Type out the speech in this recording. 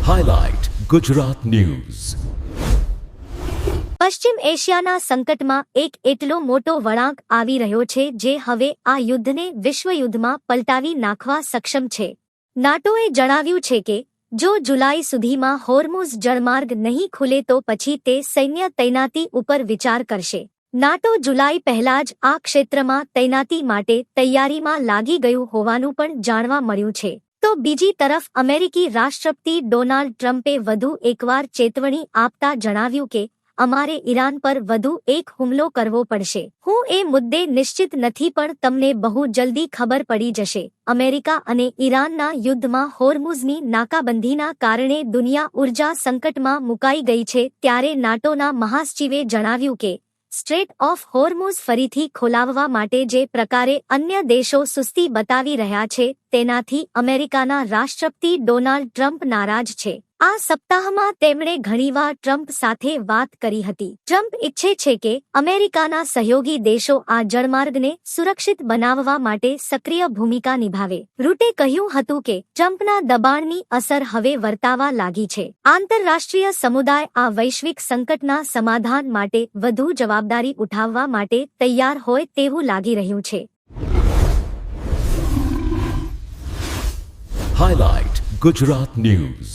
Highlight Gujarat News. પશ્ચિમ એશિયાના સંકટમાં એક એટલો મોટો વળાંક આવી રહ્યો છે જે હવે આ યુદ્ધને વિશ્વયુદ્ધમાં પલટાવી નાખવા સક્ષમ છે. નાટોએ જણાવ્યું છે કે જો જુલાઈ સુધીમાં હોર્મુઝ જળમાર્ગ નહીં ખુલે તો પછી તે સૈન્ય તૈનાતી ઉપર વિચાર કરશે. નાટો જુલાઈ પહેલા જ આ ક્ષેત્રમાં તૈનાતી માટે તૈયારીમાં લાગી ગયું હોવાનું પણ જાણવા મળ્યું છે. તો બીજી તરફ અમેરિકી રાષ્ટ્રપતિ ડોનાલ્ડ ટ્રમ્પે વધુ એકવાર ચેતવણી આપતા જણાવ્યું કે અમારે ઈરાન પર વધુ એક હુમલો કરવો પડશે. હું એ મુદ્દે નિશ્ચિત નથી પણ તમને બહુ જલ્દી ખબર પડી જશે. અમેરિકા અને ઈરાનના યુદ્ધમાં હોર્મુઝની નાકાબંધીના કારણે દુનિયા ઉર્જા સંકટમાં મુકાઈ ગઈ છે ત્યારે નાટોના મહાસચિવે જણાવ્યું કે સ્ટ્રેટ ઓફ હોર્મુઝ ફરીથી ખોલાવવા માટે જે પ્રકારે અન્ય દેશો સુસ્તી બતાવી રહ્યા છે તેનાથી અમેરિકાના રાષ્ટ્રપતિ ડોનાલ્ડ ટ્રમ્પ નારાજ છે. આ સપ્તાહમાં તેમણે ઘણીવાર ટ્રમ્પ સાથે વાત કરી હતી. ટ્રમ્પ ઈચ્છે છે કે અમેરિકાના સહયોગી દેશો આ જળમાર્ગને સુરક્ષિત બનાવવા માટે સક્રિય ભૂમિકા નિભાવે. રૂટે કહ્યું હતું કે ટ્રમ્પના દબાણની અસર હવે વર્તાવા લાગી છે. આંતરરાષ્ટ્રીય સમુદાય આ વૈશ્વિક સંકટના સમાધાન માટે વધુ જવાબદારી ઉઠાવવા માટે તૈયાર હોય તેવું લાગી રહ્યું છે. Highlight Gujarat News.